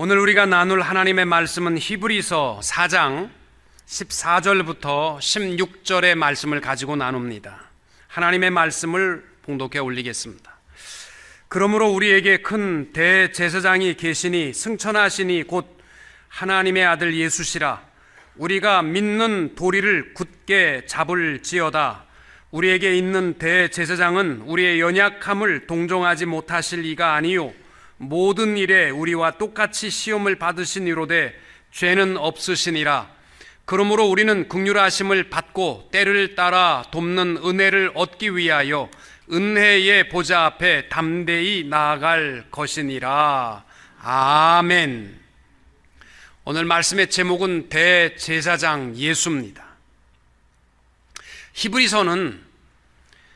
오늘 우리가 나눌 하나님의 말씀은 히브리서 4장 14절부터 16절의 말씀을 가지고 나눕니다. 하나님의 말씀을 봉독해 올리겠습니다. 그러므로 우리에게 큰 대제사장이 계시니 승천하시니 곧 하나님의 아들 예수시라. 우리가 믿는 도리를 굳게 잡을지어다. 우리에게 있는 대제사장은 우리의 연약함을 동정하지 못하실 이가 아니요 모든 일에 우리와 똑같이 시험을 받으신 이로되 죄는 없으시니라. 그러므로 우리는 긍휼하심을 받고 때를 따라 돕는 은혜를 얻기 위하여 은혜의 보좌 앞에 담대히 나아갈 것이니라. 아멘. 오늘 말씀의 제목은 대제사장 예수입니다. 히브리서는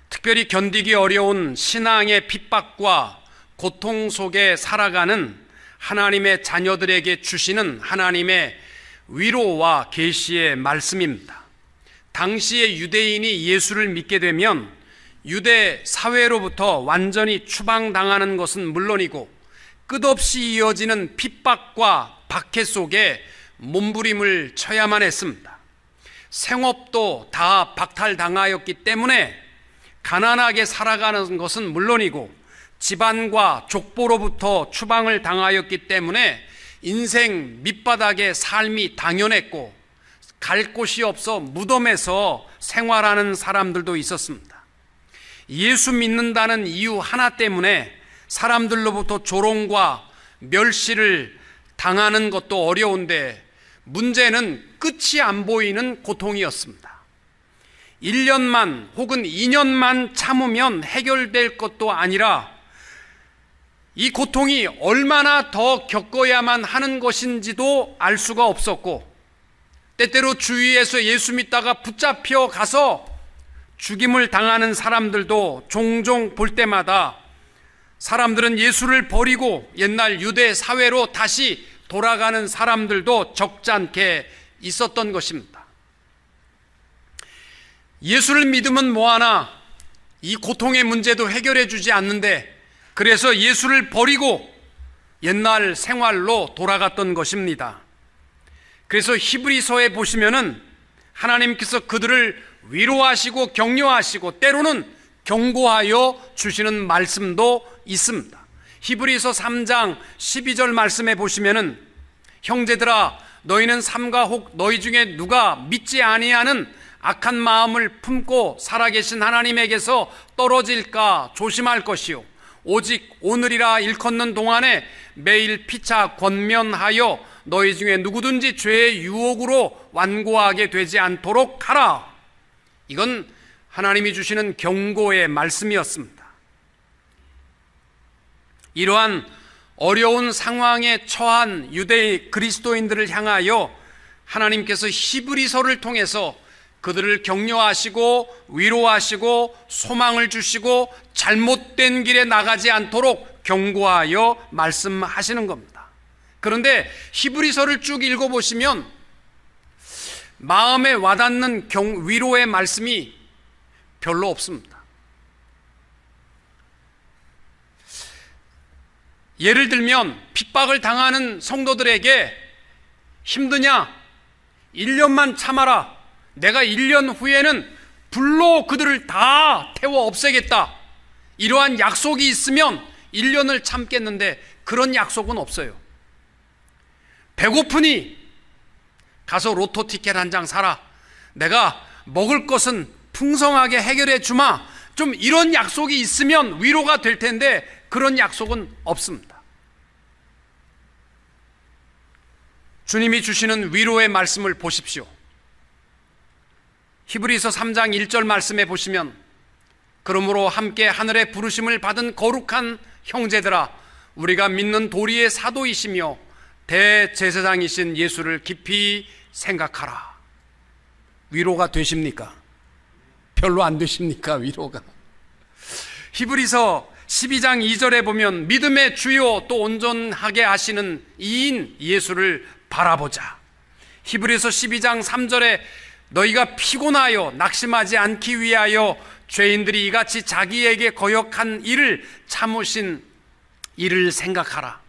특별히 견디기 어려운 신앙의 핍박과 고통 속에 살아가는 하나님의 자녀들에게 주시는 하나님의 위로와 계시의 말씀입니다. 당시의 유대인이 예수를 믿게 되면 유대 사회로부터 완전히 추방당하는 것은 물론이고 끝없이 이어지는 핍박과 박해 속에 몸부림을 쳐야만 했습니다. 생업도 다 박탈당하였기 때문에 가난하게 살아가는 것은 물론이고 집안과 족보로부터 추방을 당하였기 때문에 인생 밑바닥의 삶이 당연했고 갈 곳이 없어 무덤에서 생활하는 사람들도 있었습니다. 예수 믿는다는 이유 하나 때문에 사람들로부터 조롱과 멸시를 당하는 것도 어려운데 문제는 끝이 안 보이는 고통이었습니다. 1년만 혹은 2년만 참으면 해결될 것도 아니라 이 고통이 얼마나 더 겪어야만 하는 것인지도 알 수가 없었고 때때로 주위에서 예수 믿다가 붙잡혀 가서 죽임을 당하는 사람들도 종종 볼 때마다 사람들은 예수를 버리고 옛날 유대 사회로 다시 돌아가는 사람들도 적잖게 있었던 것입니다. 예수를 믿으면 뭐하나 이 고통의 문제도 해결해 주지 않는데 그래서 예수를 버리고 옛날 생활로 돌아갔던 것입니다. 그래서 히브리서에 보시면은 하나님께서 그들을 위로하시고 격려하시고 때로는 경고하여 주시는 말씀도 있습니다. 히브리서 3장 12절 말씀에 보시면은 형제들아 너희는 삼가 혹 너희 중에 누가 믿지 아니하는 악한 마음을 품고 살아계신 하나님에게서 떨어질까 조심할 것이요 오직 오늘이라 일컫는 동안에 매일 피차 권면하여 너희 중에 누구든지 죄의 유혹으로 완고하게 되지 않도록 하라. 이건 하나님이 주시는 경고의 말씀이었습니다. 이러한 어려운 상황에 처한 유대 그리스도인들을 향하여 하나님께서 히브리서를 통해서 그들을 격려하시고 위로하시고 소망을 주시고 잘못된 길에 나가지 않도록 경고하여 말씀하시는 겁니다. 그런데 히브리서를 쭉 읽어보시면 마음에 와닿는 위로의 말씀이 별로 없습니다. 예를 들면 핍박을 당하는 성도들에게 힘드냐? 1년만 참아라. 내가 1년 후에는 불로 그들을 다 태워 없애겠다. 이러한 약속이 있으면 1년을 참겠는데 그런 약속은 없어요. 배고프니 가서 로또 티켓 한 장 사라. 내가 먹을 것은 풍성하게 해결해 주마. 좀 이런 약속이 있으면 위로가 될 텐데 그런 약속은 없습니다. 주님이 주시는 위로의 말씀을 보십시오. 히브리서 3장 1절 말씀에 보시면 그러므로 함께 하늘의 부르심을 받은 거룩한 형제들아 우리가 믿는 도리의 사도이시며 대제사장이신 예수를 깊이 생각하라. 위로가 되십니까? 별로 안 되십니까? 위로가. 히브리서 12장 2절에 보면 믿음의 주요 또 온전하게 하시는 이인 예수를 바라보자. 히브리서 12장 3절에 너희가 피곤하여 낙심하지 않기 위하여 죄인들이 이같이 자기에게 거역한 일을 참으신 이를 생각하라.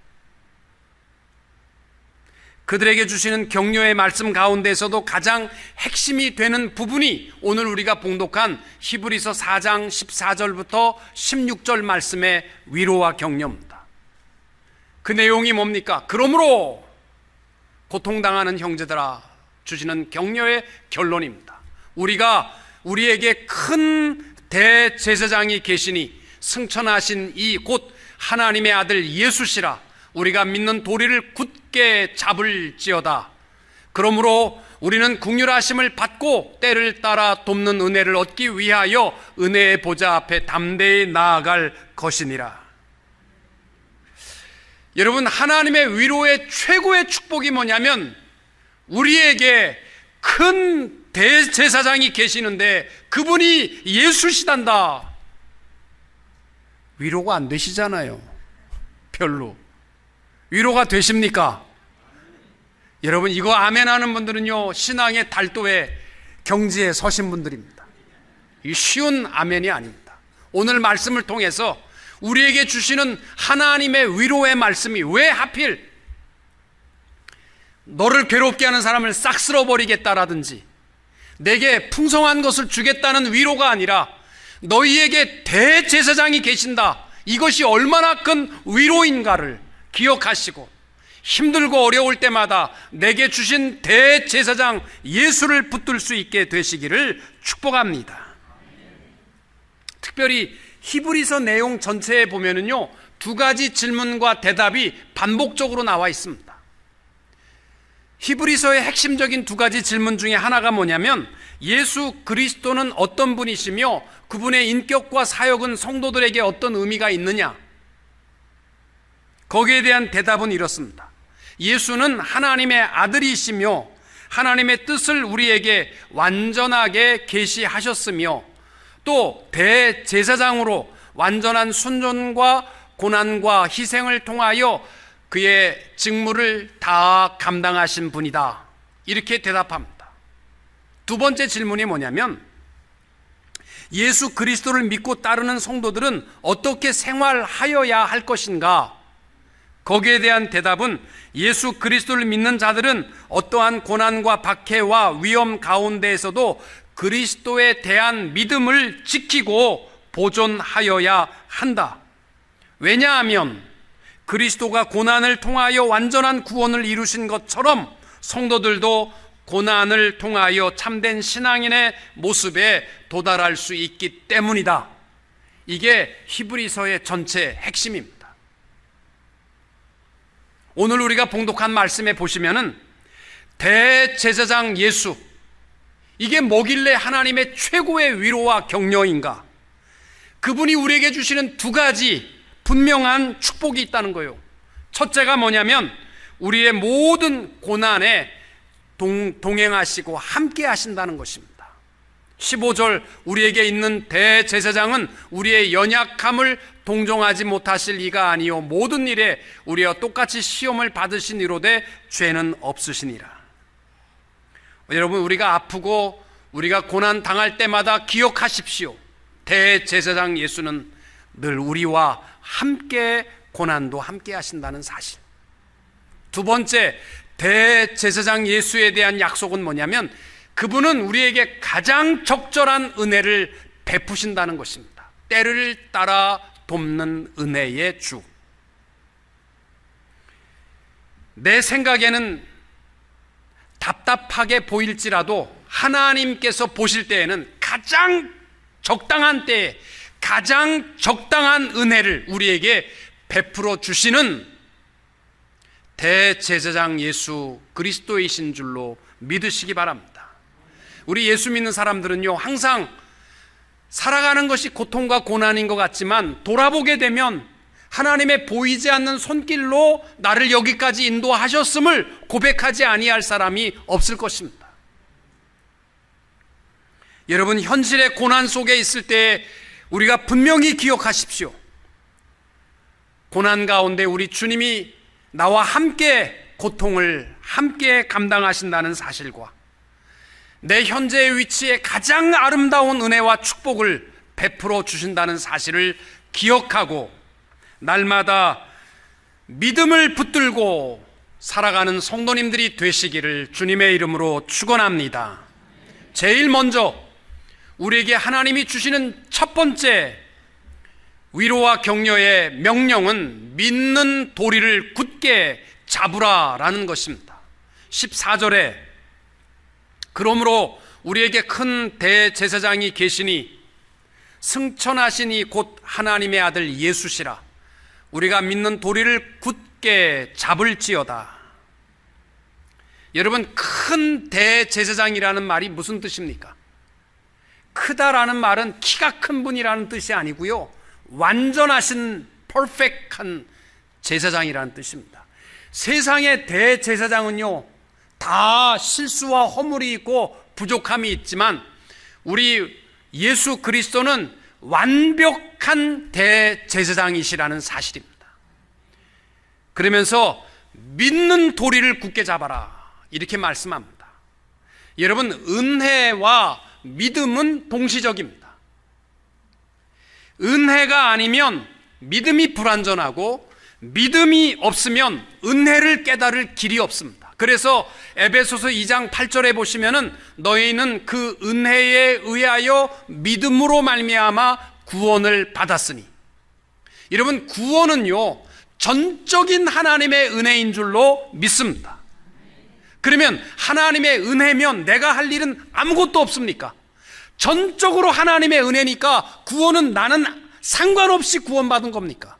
그들에게 주시는 격려의 말씀 가운데서도 가장 핵심이 되는 부분이 오늘 우리가 봉독한 히브리서 4장 14절부터 16절 말씀의 위로와 격려입니다. 그 내용이 뭡니까? 그러므로 고통당하는 형제들아, 주시는 격려의 결론입니다. 우리에게 큰 대제사장이 계시니 승천하신 이 곧 하나님의 아들 예수시라. 우리가 믿는 도리를 굳게 잡을지어다. 그러므로 우리는 긍휼하심을 받고 때를 따라 돕는 은혜를 얻기 위하여 은혜의 보좌 앞에 담대히 나아갈 것이니라. 여러분, 하나님의 위로의 최고의 축복이 뭐냐면 우리에게 큰 대제사장이 계시는데 그분이 예수시단다. 위로가 안 되시잖아요. 별로. 위로가 되십니까? 여러분, 이거 아멘 하는 분들은요, 신앙의 달도에 경지에 서신 분들입니다. 이 쉬운 아멘이 아닙니다. 오늘 말씀을 통해서 우리에게 주시는 하나님의 위로의 말씀이 왜 하필 너를 괴롭게 하는 사람을 싹 쓸어버리겠다라든지 내게 풍성한 것을 주겠다는 위로가 아니라 너희에게 대제사장이 계신다, 이것이 얼마나 큰 위로인가를 기억하시고 힘들고 어려울 때마다 내게 주신 대제사장 예수를 붙들 수 있게 되시기를 축복합니다. 특별히 히브리서 내용 전체에 보면은요, 두 가지 질문과 대답이 반복적으로 나와 있습니다. 히브리서의 핵심적인 두 가지 질문 중에 하나가 뭐냐면 예수 그리스도는 어떤 분이시며 그분의 인격과 사역은 성도들에게 어떤 의미가 있느냐? 거기에 대한 대답은 이렇습니다. 예수는 하나님의 아들이시며 하나님의 뜻을 우리에게 완전하게 계시하셨으며 또 대제사장으로 완전한 순종과 고난과 희생을 통하여 그의 직무를 다 감당하신 분이다. 이렇게 대답합니다. 두 번째 질문이 뭐냐면 예수 그리스도를 믿고 따르는 성도들은 어떻게 생활하여야 할 것인가? 거기에 대한 대답은 예수 그리스도를 믿는 자들은 어떠한 고난과 박해와 위험 가운데에서도 그리스도에 대한 믿음을 지키고 보존하여야 한다. 왜냐하면 그리스도가 고난을 통하여 완전한 구원을 이루신 것처럼 성도들도 고난을 통하여 참된 신앙인의 모습에 도달할 수 있기 때문이다. 이게 히브리서의 전체 핵심입니다. 오늘 우리가 봉독한 말씀에 보시면은 대제사장 예수, 이게 뭐길래 하나님의 최고의 위로와 격려인가? 그분이 우리에게 주시는 두 가지 분명한 축복이 있다는 거예요. 첫째가 뭐냐면 우리의 모든 고난에 동행하시고 함께 하신다는 것입니다. 15절 우리에게 있는 대제사장은 우리의 연약함을 동정하지 못하실 이가 아니요 모든 일에 우리와 똑같이 시험을 받으신 이로되 죄는 없으시니라. 여러분, 우리가 아프고 우리가 고난 당할 때마다 기억하십시오. 대제사장 예수는 늘 우리와 함께 고난도 함께 하신다는 사실. 두 번째, 대제사장 예수에 대한 약속은 뭐냐면 그분은 우리에게 가장 적절한 은혜를 베푸신다는 것입니다. 때를 따라 돕는 은혜의 주. 내 생각에는 답답하게 보일지라도 하나님께서 보실 때에는 가장 적당한 때에 가장 적당한 은혜를 우리에게 베풀어 주시는 대제사장 예수 그리스도이신 줄로 믿으시기 바랍니다. 우리 예수 믿는 사람들은요, 항상 살아가는 것이 고통과 고난인 것 같지만 돌아보게 되면 하나님의 보이지 않는 손길로 나를 여기까지 인도하셨음을 고백하지 아니할 사람이 없을 것입니다. 여러분, 현실의 고난 속에 있을 때 우리가 분명히 기억하십시오. 고난 가운데 우리 주님이 나와 함께 고통을 함께 감당하신다는 사실과 내 현재의 위치에 가장 아름다운 은혜와 축복을 베풀어 주신다는 사실을 기억하고 날마다 믿음을 붙들고 살아가는 성도님들이 되시기를 주님의 이름으로 축원합니다. 제일 먼저 우리에게 하나님이 주시는 첫 번째 위로와 격려의 명령은 믿는 도리를 굳게 잡으라라는 것입니다. 14절에 그러므로 우리에게 큰 대제사장이 계시니 승천하시니 곧 하나님의 아들 예수시라. 우리가 믿는 도리를 굳게 잡을지어다. 여러분, 큰 대제사장이라는 말이 무슨 뜻입니까? 크다라는 말은 키가 큰 분이라는 뜻이 아니고요, 완전하신 퍼펙트한 제사장이라는 뜻입니다. 세상의 대제사장은요, 다 실수와 허물이 있고 부족함이 있지만 우리 예수 그리스도는 완벽한 대제사장이시라는 사실입니다. 그러면서 믿는 도리를 굳게 잡아라, 이렇게 말씀합니다. 여러분, 은혜와 믿음은 동시적입니다. 은혜가 아니면 믿음이 불완전하고 믿음이 없으면 은혜를 깨달을 길이 없습니다. 그래서 에베소서 2장 8절에 보시면은 너희는 그 은혜에 의하여 믿음으로 말미암아 구원을 받았으니. 여러분, 구원은요 전적인 하나님의 은혜인 줄로 믿습니다. 그러면 하나님의 은혜면 내가 할 일은 아무것도 없습니까? 전적으로 하나님의 은혜니까 구원은 나는 상관없이 구원받은 겁니까?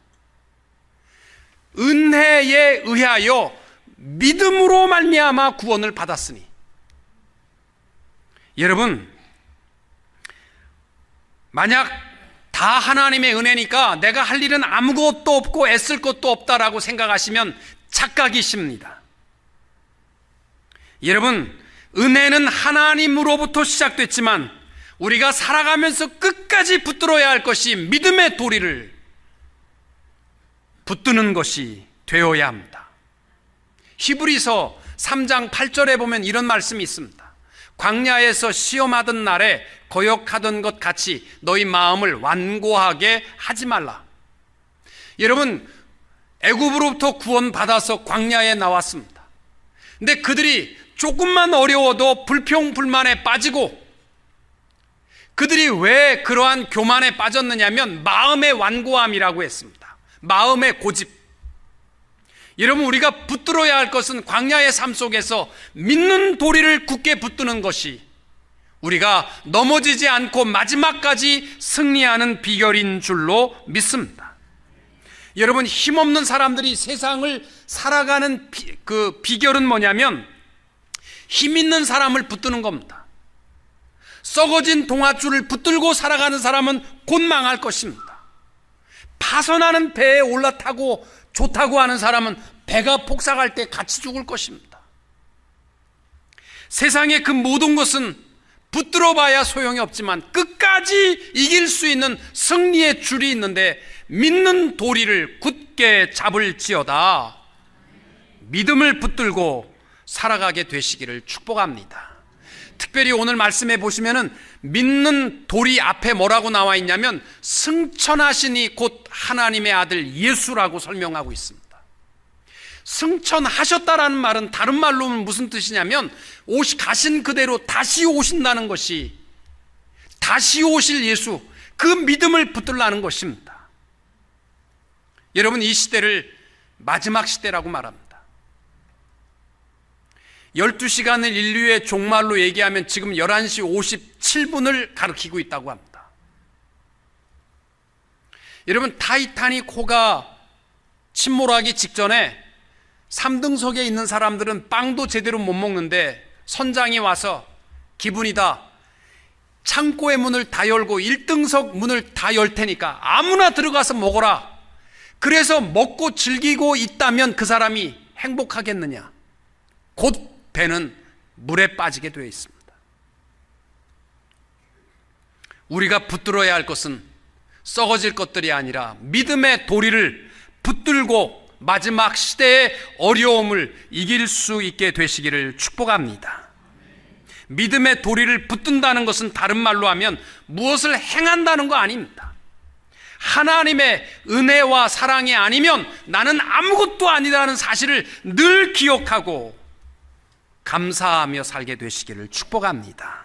은혜에 의하여 믿음으로 말미암아 구원을 받았으니. 여러분, 만약 다 하나님의 은혜니까 내가 할 일은 아무것도 없고 애쓸 것도 없다라고 생각하시면 착각이십니다. 여러분, 은혜는 하나님으로부터 시작됐지만 우리가 살아가면서 끝까지 붙들어야 할 것이 믿음의 도리를 붙드는 것이 되어야 합니다. 히브리서 3장 8절에 보면 이런 말씀이 있습니다. 광야에서 시험하던 날에 거역하던 것 같이 너희 마음을 완고하게 하지 말라. 여러분, 애굽으로부터 구원받아서 광야에 나왔습니다. 근데 그들이 조금만 어려워도 불평불만에 빠지고, 그들이 왜 그러한 교만에 빠졌느냐면 마음의 완고함이라고 했습니다. 마음의 고집. 여러분, 우리가 붙들어야 할 것은 광야의 삶 속에서 믿는 도리를 굳게 붙드는 것이 우리가 넘어지지 않고 마지막까지 승리하는 비결인 줄로 믿습니다. 여러분, 힘없는 사람들이 세상을 살아가는 그 비결은 뭐냐면 힘 있는 사람을 붙드는 겁니다. 썩어진 동아줄을 붙들고 살아가는 사람은 곧 망할 것입니다. 파손하는 배에 올라타고 좋다고 하는 사람은 배가 폭삭할 때 같이 죽을 것입니다. 세상의 그 모든 것은 붙들어 봐야 소용이 없지만 끝까지 이길 수 있는 승리의 줄이 있는데 믿는 도리를 굳게 잡을지어다. 믿음을 붙들고 살아가게 되시기를 축복합니다. 특별히 오늘 말씀해 보시면은 믿는 도리 앞에 뭐라고 나와 있냐면 승천하시니 곧 하나님의 아들 예수라고 설명하고 있습니다. 승천하셨다라는 말은 다른 말로는 무슨 뜻이냐면 가신 그대로 다시 오신다는 것이, 다시 오실 예수, 그 믿음을 붙들라는 것입니다. 여러분, 이 시대를 마지막 시대라고 말합니다. 12시간을 인류의 종말로 얘기하면 지금 11시 57분을 가리키고 있다고 합니다. 여러분, 타이타닉호가 침몰하기 직전에 3등석에 있는 사람들은 빵도 제대로 못 먹는데 선장이 와서 기분이다, 창고의 문을 다 열고 1등석 문을 다 열 테니까 아무나 들어가서 먹어라. 그래서 먹고 즐기고 있다면 그 사람이 행복하겠느냐? 곧 배는 물에 빠지게 되어 있습니다. 우리가 붙들어야 할 것은 썩어질 것들이 아니라 믿음의 도리를 붙들고 마지막 시대의 어려움을 이길 수 있게 되시기를 축복합니다. 믿음의 도리를 붙든다는 것은 다른 말로 하면 무엇을 행한다는 거 아닙니다. 하나님의 은혜와 사랑이 아니면 나는 아무것도 아니라는 사실을 늘 기억하고 감사하며 살게 되시기를 축복합니다.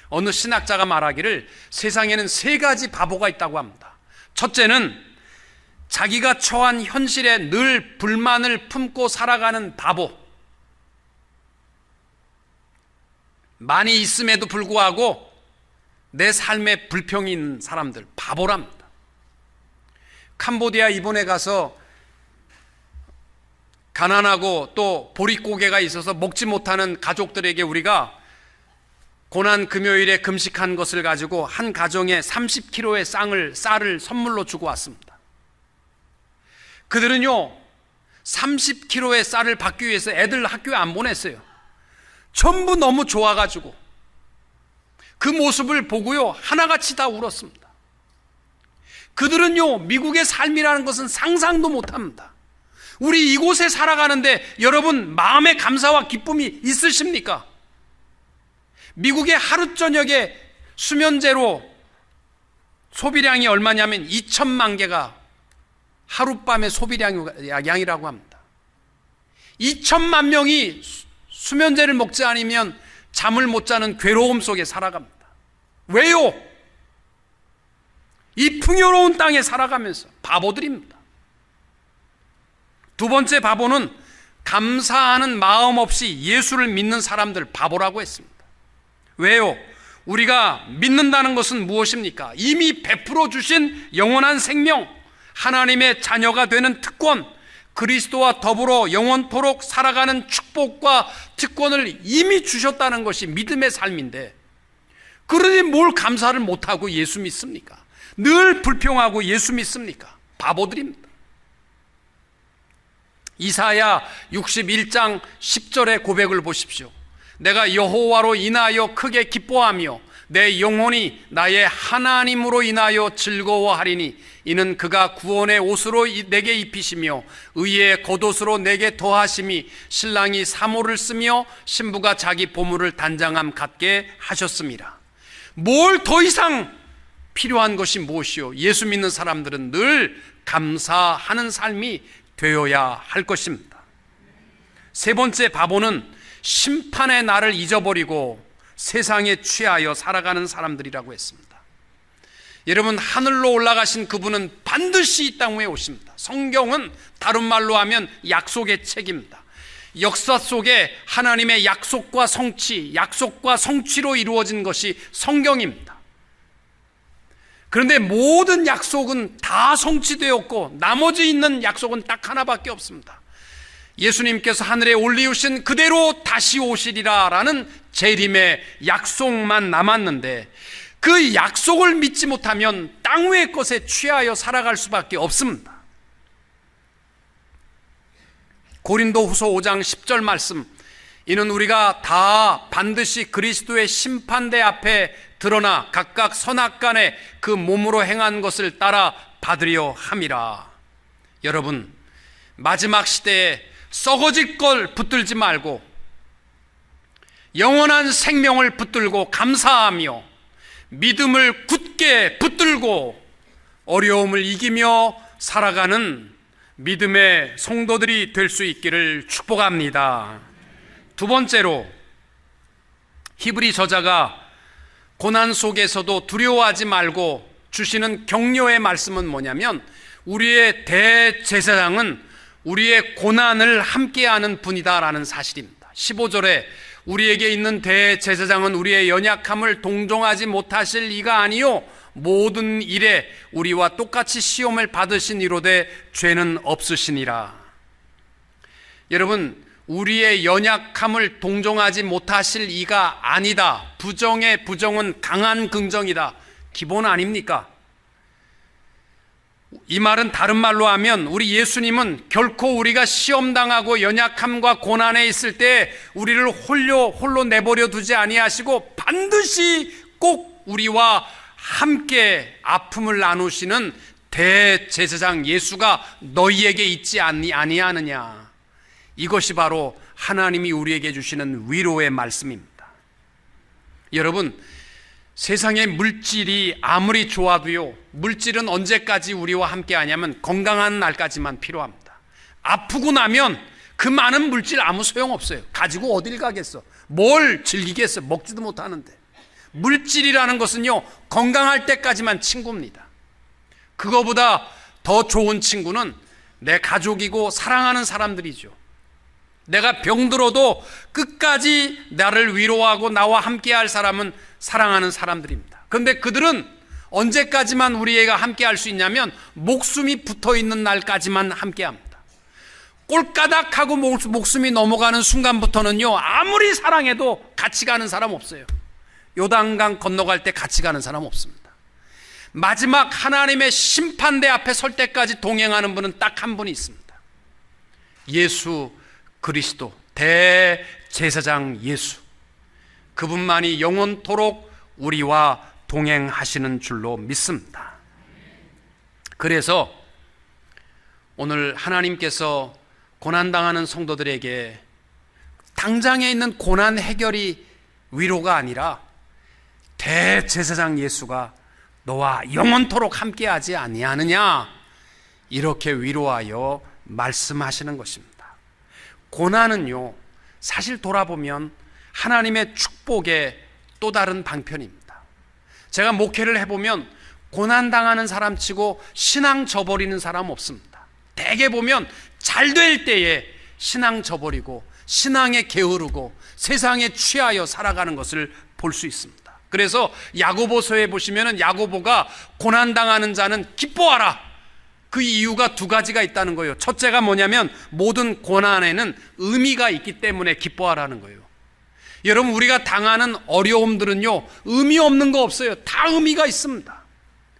어느 신학자가 말하기를 세상에는 세 가지 바보가 있다고 합니다. 첫째는 자기가 처한 현실에 늘 불만을 품고 살아가는 바보. 많이 있음에도 불구하고 내 삶에 불평이 있는 사람들, 바보랍니다. 캄보디아 이번에 가서 가난하고 또 보릿고개가 있어서 먹지 못하는 가족들에게 우리가 고난 금요일에 금식한 것을 가지고 한 가정에 30kg의 쌀을 선물로 주고 왔습니다. 그들은요 30kg의 쌀을 받기 위해서 애들 학교에 안 보냈어요. 전부 너무 좋아가지고 그 모습을 보고요 하나같이 다 울었습니다. 그들은요 미국의 삶이라는 것은 상상도 못합니다. 우리 이곳에 살아가는데 여러분 마음의 감사와 기쁨이 있으십니까? 미국의 하루 저녁에 수면제로 소비량이 얼마냐면 2천만 개가 하룻밤의 소비량이라고 합니다. 2천만 명이 수면제를 먹지 않으면 잠을 못 자는 괴로움 속에 살아갑니다. 왜요? 이 풍요로운 땅에 살아가면서 바보들입니다. 두 번째 바보는 감사하는 마음 없이 예수를 믿는 사람들 바보라고 했습니다. 왜요? 우리가 믿는다는 것은 무엇입니까? 이미 베풀어 주신 영원한 생명, 하나님의 자녀가 되는 특권, 그리스도와 더불어 영원토록 살아가는 축복과 특권을 이미 주셨다는 것이 믿음의 삶인데, 그러니 뭘 감사를 못하고 예수 믿습니까? 늘 불평하고 예수 믿습니까? 바보들입니다. 이사야 61장 10절의 고백을 보십시오. 내가 여호와로 인하여 크게 기뻐하며 내 영혼이 나의 하나님으로 인하여 즐거워하리니 이는 그가 구원의 옷으로 내게 입히시며 의의 겉옷으로 내게 더하심이 신랑이 사모를 쓰며 신부가 자기 보물을 단장함 같게 하셨습니다. 뭘 더 이상 필요한 것이 무엇이요? 예수 믿는 사람들은 늘 감사하는 삶이 되어야 할 것입니다. 세 번째 바보는 심판의 날을 잊어버리고 세상에 취하여 살아가는 사람들이라고 했습니다. 여러분, 하늘로 올라가신 그분은 반드시 이 땅 위에 오십니다. 성경은 다른 말로 하면 약속의 책입니다. 역사 속에 하나님의 약속과 성취, 약속과 성취로 이루어진 것이 성경입니다. 그런데 모든 약속은 다 성취되었고 나머지 있는 약속은 딱 하나밖에 없습니다. 예수님께서 하늘에 올리우신 그대로 다시 오시리라 라는 재림의 약속만 남았는데, 그 약속을 믿지 못하면 땅 위의 것에 취하여 살아갈 수밖에 없습니다. 고린도후서 5장 10절 말씀, 이는 우리가 다 반드시 그리스도의 심판대 앞에 드러나 각각 선악간에 그 몸으로 행한 것을 따라 받으려 함이라. 여러분, 마지막 시대에 썩어질 걸 붙들지 말고 영원한 생명을 붙들고 감사하며 믿음을 굳게 붙들고 어려움을 이기며 살아가는 믿음의 성도들이 될 수 있기를 축복합니다. 두 번째로, 히브리 저자가 고난 속에서도 두려워하지 말고 주시는 격려의 말씀은 뭐냐면, 우리의 대제사장은 우리의 고난을 함께하는 분이다라는 사실입니다. 15절에 우리에게 있는 대제사장은 우리의 연약함을 동정하지 못하실 이가 아니요 모든 일에 우리와 똑같이 시험을 받으신 이로되 죄는 없으시니라. 여러분, 우리의 연약함을 동정하지 못하실 이가 아니다. 부정의 부정은 강한 긍정이다. 기본 아닙니까? 이 말은 다른 말로 하면 우리 예수님은 결코 우리가 시험당하고 연약함과 고난에 있을 때 우리를 홀로 내버려 두지 아니하시고 반드시 꼭 우리와 함께 아픔을 나누시는 대제사장 예수가 너희에게 있지 아니하느냐. 이것이 바로 하나님이 우리에게 주시는 위로의 말씀입니다. 여러분, 세상의 물질이 아무리 좋아도요, 물질은 언제까지 우리와 함께 하냐면 건강한 날까지만 필요합니다. 아프고 나면 그 많은 물질 아무 소용없어요. 가지고 어딜 가겠어. 뭘 즐기겠어. 먹지도 못하는데. 물질이라는 것은요, 건강할 때까지만 친구입니다. 그거보다 더 좋은 친구는 내 가족이고 사랑하는 사람들이죠. 내가 병들어도 끝까지 나를 위로하고 나와 함께할 사람은 사랑하는 사람들입니다. 그런데 그들은 언제까지만 우리가 함께할 수 있냐면 목숨이 붙어있는 날까지만 함께합니다. 꼴까닥하고 목숨이 넘어가는 순간부터는요, 아무리 사랑해도 같이 가는 사람 없어요. 요단강 건너갈 때 같이 가는 사람 없습니다. 마지막 하나님의 심판대 앞에 설 때까지 동행하는 분은 딱 한 분이 있습니다. 예수 그리스도, 대제사장 예수. 그분만이 영원토록 우리와 동행하시는 줄로 믿습니다. 그래서 오늘 하나님께서 고난당하는 성도들에게 당장에 있는 고난 해결이 위로가 아니라 대제사장 예수가 너와 영원토록 함께하지 아니하느냐, 이렇게 위로하여 말씀하시는 것입니다. 고난은요, 사실 돌아보면 하나님의 축복의 또 다른 방편입니다. 제가 목회를 해보면 고난당하는 사람 치고 신앙 저버리는 사람 없습니다. 대개 보면 잘 될 때에 신앙 저버리고 신앙에 게으르고 세상에 취하여 살아가는 것을 볼 수 있습니다. 그래서 야고보서에 보시면은 야고보가 고난당하는 자는 기뻐하라, 그 이유가 두 가지가 있다는 거예요. 첫째가 뭐냐면 모든 고난에는 의미가 있기 때문에 기뻐하라는 거예요. 여러분, 우리가 당하는 어려움들은요, 의미 없는 거 없어요. 다 의미가 있습니다.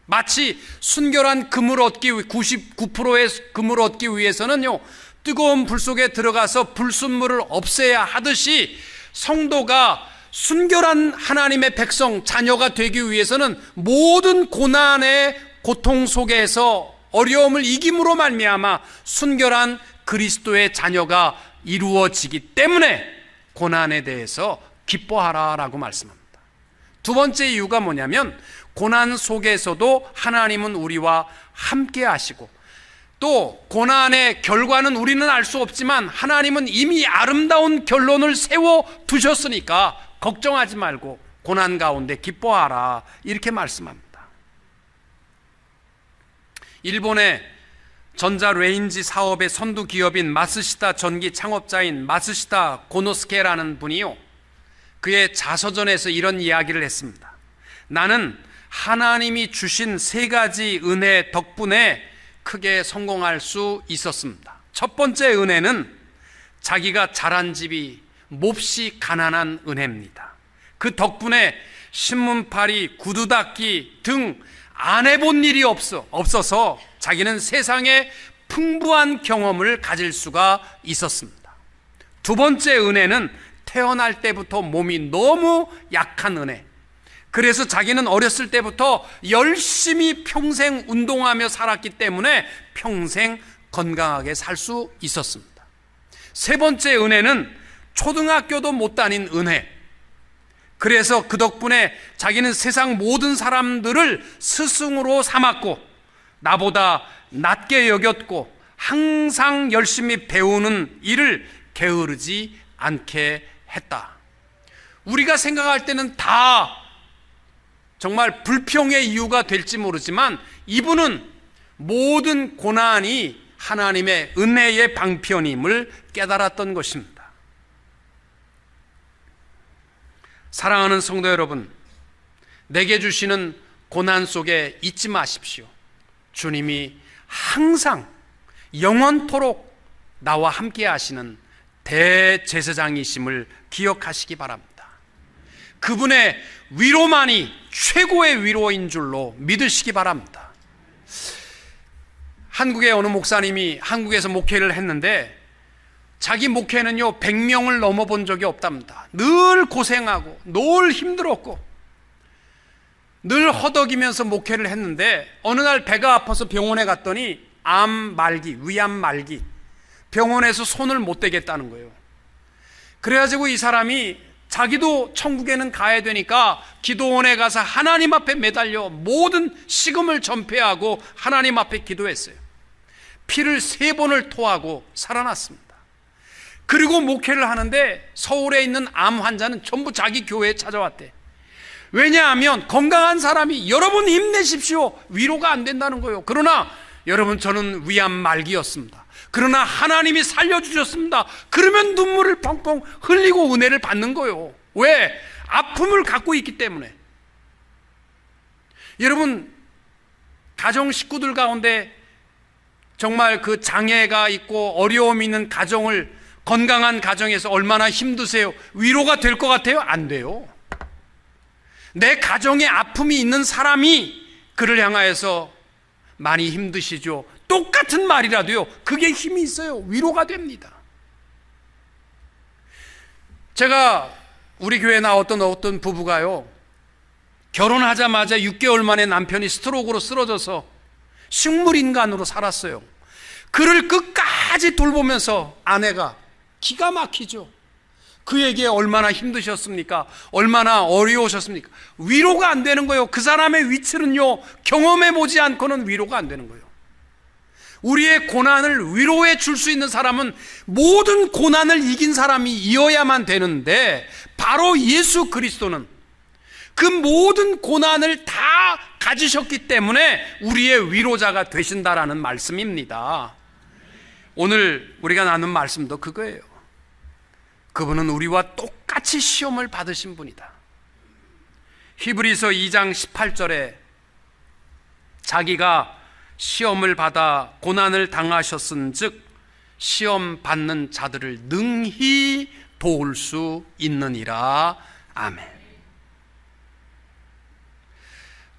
마치 순결한 금을 얻기 위해 99%의 금을 얻기 위해서는요, 뜨거운 불 속에 들어가서 불순물을 없애야 하듯이 성도가 순결한 하나님의 백성, 자녀가 되기 위해서는 모든 고난의 고통 속에서 어려움을 이김으로 말미암아 순결한 그리스도의 자녀가 이루어지기 때문에 고난에 대해서 기뻐하라라고 말씀합니다. 두 번째 이유가 뭐냐면 고난 속에서도 하나님은 우리와 함께 하시고, 또 고난의 결과는 우리는 알 수 없지만 하나님은 이미 아름다운 결론을 세워 두셨으니까 걱정하지 말고 고난 가운데 기뻐하라, 이렇게 말씀합니다. 일본의 전자레인지 사업의 선두 기업인 마쓰시다 전기 창업자인 마쓰시다 고노스케라는 분이요, 그의 자서전에서 이런 이야기를 했습니다. 나는 하나님이 주신 세 가지 은혜 덕분에 크게 성공할 수 있었습니다. 첫 번째 은혜는 자기가 자란 집이 몹시 가난한 은혜입니다. 그 덕분에 신문팔이, 구두 닦기 등 안 해본 일이 없어서 자기는 세상에 풍부한 경험을 가질 수가 있었습니다. 두 번째 은혜는 태어날 때부터 몸이 너무 약한 은혜. 그래서 자기는 어렸을 때부터 열심히 평생 운동하며 살았기 때문에 평생 건강하게 살 수 있었습니다. 세 번째 은혜는 초등학교도 못 다닌 은혜. 그래서 그 덕분에 자기는 세상 모든 사람들을 스승으로 삼았고 나보다 낮게 여겼고 항상 열심히 배우는 일을 게으르지 않게 했다. 우리가 생각할 때는 다 정말 불평의 이유가 될지 모르지만 이분은 모든 고난이 하나님의 은혜의 방편임을 깨달았던 것입니다. 사랑하는 성도 여러분, 내게 주시는 고난 속에 잊지 마십시오. 주님이 항상 영원토록 나와 함께 하시는 대제사장이심을 기억하시기 바랍니다. 그분의 위로만이 최고의 위로인 줄로 믿으시기 바랍니다. 한국의 어느 목사님이 한국에서 목회를 했는데 자기 목회는요 100명을 넘어본 적이 없답니다. 늘 고생하고 늘 힘들었고 늘 허덕이면서 목회를 했는데 어느 날 배가 아파서 병원에 갔더니 암 말기, 위암 말기, 병원에서 손을 못 대겠다는 거예요. 그래가지고 이 사람이 자기도 천국에는 가야 되니까 기도원에 가서 하나님 앞에 매달려 모든 식음을 전폐하고 하나님 앞에 기도했어요. 피를 3번을 토하고 살아났습니다. 그리고 목회를 하는데 서울에 있는 암 환자는 전부 자기 교회에 찾아왔대. 왜냐하면 건강한 사람이 여러분 힘내십시오, 위로가 안 된다는 거예요. 그러나 여러분, 저는 위암 말기였습니다. 그러나 하나님이 살려주셨습니다. 그러면 눈물을 펑펑 흘리고 은혜를 받는 거예요. 왜? 아픔을 갖고 있기 때문에. 여러분, 가정 식구들 가운데 정말 그 장애가 있고 어려움이 있는 가정을, 건강한 가정에서 얼마나 힘드세요? 위로가 될 것 같아요? 안 돼요. 내 가정에 아픔이 있는 사람이 그를 향하여서 많이 힘드시죠? 똑같은 말이라도요, 그게 힘이 있어요. 위로가 됩니다. 제가 우리 교회에 나왔던 어떤 부부가요, 결혼하자마자 6개월 만에 남편이 스트로크로 쓰러져서 식물인간으로 살았어요. 그를 끝까지 돌보면서 아내가 기가 막히죠. 그에게 얼마나 힘드셨습니까? 얼마나 어려우셨습니까? 위로가 안 되는 거예요. 그 사람의 위치는요, 경험해 보지 않고는 위로가 안 되는 거예요. 우리의 고난을 위로해 줄 수 있는 사람은 모든 고난을 이긴 사람이어야만 되는데, 바로 예수 그리스도는 그 모든 고난을 다 가지셨기 때문에 우리의 위로자가 되신다라는 말씀입니다. 오늘 우리가 나눈 말씀도 그거예요. 그분은 우리와 똑같이 시험을 받으신 분이다. 히브리서 2장 18절에 자기가 시험을 받아 고난을 당하셨은즉 시험 받는 자들을 능히 도울 수 있느니라. 아멘.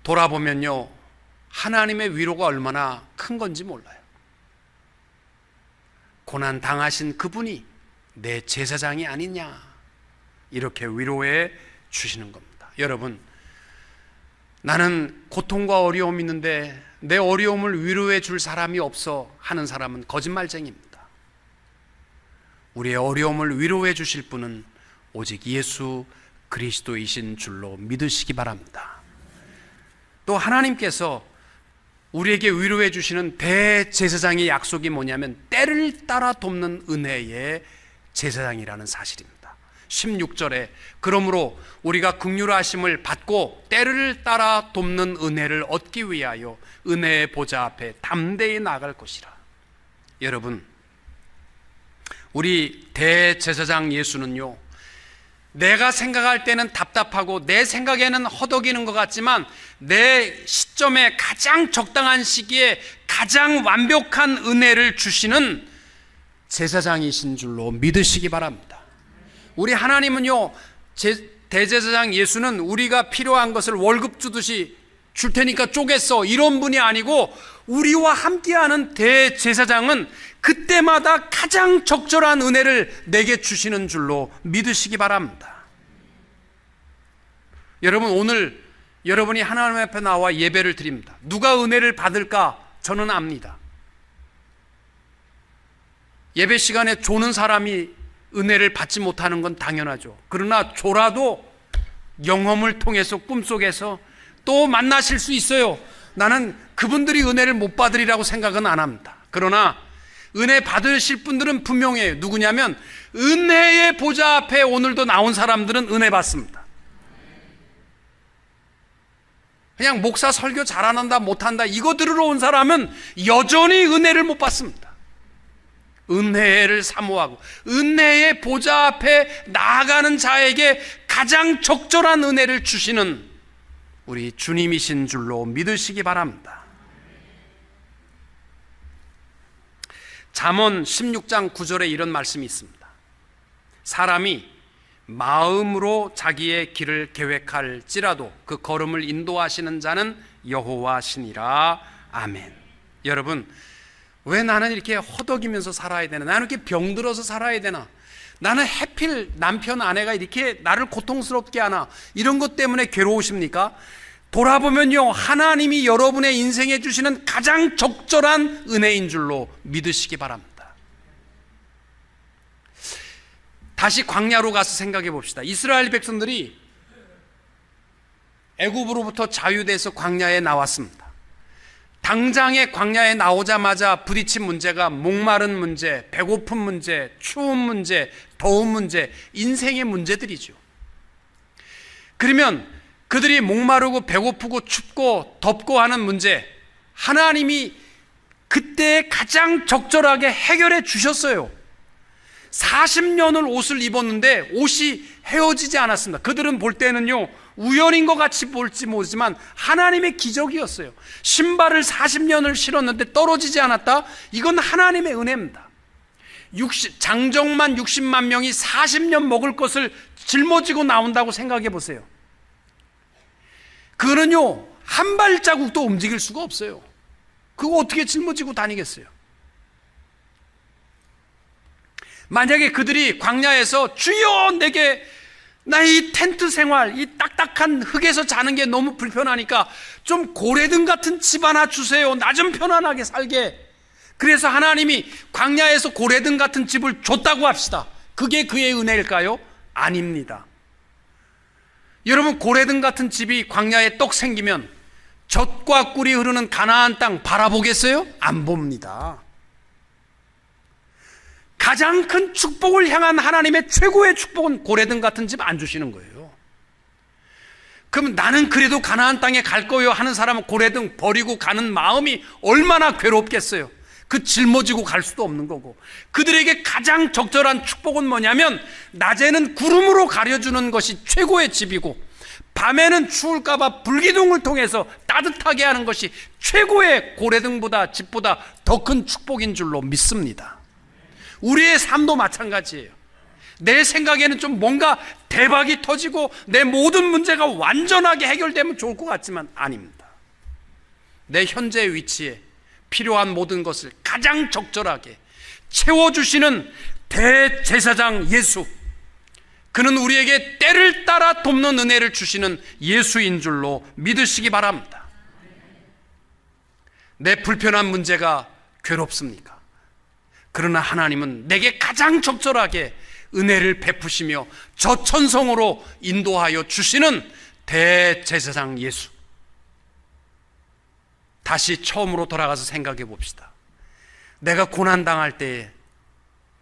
돌아보면요, 하나님의 위로가 얼마나 큰 건지 몰라요. 고난 당하신 그분이 내 제사장이 아니냐, 이렇게 위로해 주시는 겁니다. 여러분, 나는 고통과 어려움이 있는데 내 어려움을 위로해 줄 사람이 없어 하는 사람은 거짓말쟁이입니다. 우리의 어려움을 위로해 주실 분은 오직 예수 그리스도이신 줄로 믿으시기 바랍니다. 또 하나님께서 우리에게 위로해 주시는 대제사장의 약속이 뭐냐면 때를 따라 돕는 은혜의 제사장이라는 사실입니다. 16절에 그러므로 우리가 긍휼하심을 받고 때를 따라 돕는 은혜를 얻기 위하여 은혜의 보좌 앞에 담대히 나아갈 것이라. 여러분, 우리 대제사장 예수는요, 내가 생각할 때는 답답하고 내 생각에는 허덕이는 것 같지만 내 시점에 가장 적당한 시기에 가장 완벽한 은혜를 주시는 제사장이신 줄로 믿으시기 바랍니다. 우리 하나님은요, 대제사장 예수는 우리가 필요한 것을 월급 주듯이 줄 테니까 쪼갰어, 이런 분이 아니고 우리와 함께하는 대제사장은 그때마다 가장 적절한 은혜를 내게 주시는 줄로 믿으시기 바랍니다. 여러분, 오늘 여러분이 하나님 앞에 나와 예배를 드립니다. 누가 은혜를 받을까? 저는 압니다. 예배 시간에 조는 사람이 은혜를 받지 못하는 건 당연하죠. 그러나 조라도 경험을 통해서 꿈속에서 또 만나실 수 있어요. 나는 그분들이 은혜를 못 받으리라고 생각은 안 합니다. 그러나 은혜 받으실 분들은 분명해요. 누구냐면 은혜의 보좌 앞에 오늘도 나온 사람들은 은혜 받습니다. 그냥 목사 설교 잘한다 못한다 이거 들으러 온 사람은 여전히 은혜를 못 받습니다. 은혜를 사모하고 은혜의 보좌 앞에 나아가는 자에게 가장 적절한 은혜를 주시는 우리 주님이신 줄로 믿으시기 바랍니다. 잠언 16장 9절에 이런 말씀이 있습니다. 사람이 마음으로 자기의 길을 계획할지라도 그 걸음을 인도하시는 자는 여호와시니라. 아멘. 여러분, 왜 나는 이렇게 허덕이면서 살아야 되나? 나는 이렇게 병들어서 살아야 되나? 나는 하필 남편 아내가 이렇게 나를 고통스럽게 하나? 이런 것 때문에 괴로우십니까? 돌아보면요, 하나님이 여러분의 인생에 주시는 가장 적절한 은혜인 줄로 믿으시기 바랍니다. 다시 광야로 가서 생각해 봅시다. 이스라엘 백성들이 애굽으로부터 자유돼서 광야에 나왔습니다. 당장에 광야에 나오자마자 부딪힌 문제가 목마른 문제, 배고픈 문제, 추운 문제, 더운 문제, 인생의 문제들이죠. 그러면 그들이 목마르고 배고프고 춥고 덥고 하는 문제, 하나님이 그때 가장 적절하게 해결해 주셨어요. 40년을 옷을 입었는데 옷이 헤어지지 않았습니다. 그들은 볼 때는요, 우연인 것 같이 볼지 모르지만 하나님의 기적이었어요. 신발을 40년을 신었는데 떨어지지 않았다? 이건 하나님의 은혜입니다. 장정만 60만 명이 40년 먹을 것을 짊어지고 나온다고 생각해 보세요. 그거는요, 한 발자국도 움직일 수가 없어요. 그거 어떻게 짊어지고 다니겠어요? 만약에 그들이 광야에서 주여 내게 나 이 텐트 생활, 이 딱딱한 흙에서 자는 게 너무 불편하니까 좀 고래등 같은 집 하나 주세요. 나 좀 편안하게 살게. 그래서 하나님이 광야에서 고래등 같은 집을 줬다고 합시다. 그게 그의 은혜일까요? 아닙니다. 여러분, 고래등 같은 집이 광야에 떡 생기면 젖과 꿀이 흐르는 가나안 땅 바라보겠어요? 안 봅니다. 가장 큰 축복을 향한 하나님의 최고의 축복은 고래등 같은 집 안 주시는 거예요. 그럼 나는 그래도 가나안 땅에 갈 거예요 하는 사람은 고래등 버리고 가는 마음이 얼마나 괴롭겠어요. 그 짊어지고 갈 수도 없는 거고. 그들에게 가장 적절한 축복은 뭐냐면 낮에는 구름으로 가려주는 것이 최고의 집이고 밤에는 추울까봐 불기둥을 통해서 따뜻하게 하는 것이 최고의 고래등보다 집보다 더 큰 축복인 줄로 믿습니다. 우리의 삶도 마찬가지예요. 내 생각에는 좀 뭔가 대박이 터지고 내 모든 문제가 완전하게 해결되면 좋을 것 같지만 아닙니다. 내 현재 위치에 필요한 모든 것을 가장 적절하게 채워주시는 대제사장 예수, 그는 우리에게 때를 따라 돕는 은혜를 주시는 예수인 줄로 믿으시기 바랍니다. 내 불편한 문제가 괴롭습니까? 그러나 하나님은 내게 가장 적절하게 은혜를 베푸시며 저천성으로 인도하여 주시는 대제사장 예수. 다시 처음으로 돌아가서 생각해 봅시다. 내가 고난당할 때에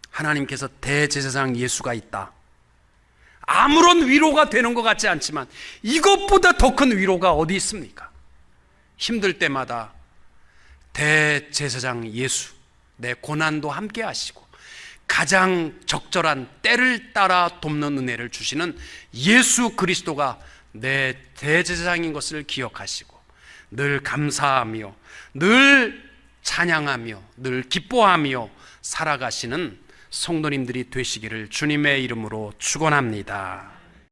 하나님께서 대제사장 예수가 있다. 아무런 위로가 되는 것 같지 않지만 이것보다 더 큰 위로가 어디 있습니까? 힘들 때마다 대제사장 예수, 내 고난도 함께 하시고 가장 적절한 때를 따라 돕는 은혜를 주시는 예수 그리스도가 내 대제사장인 것을 기억하시고 늘 감사하며 늘 찬양하며 늘 기뻐하며 살아가시는 성도님들이 되시기를 주님의 이름으로 축원합니다.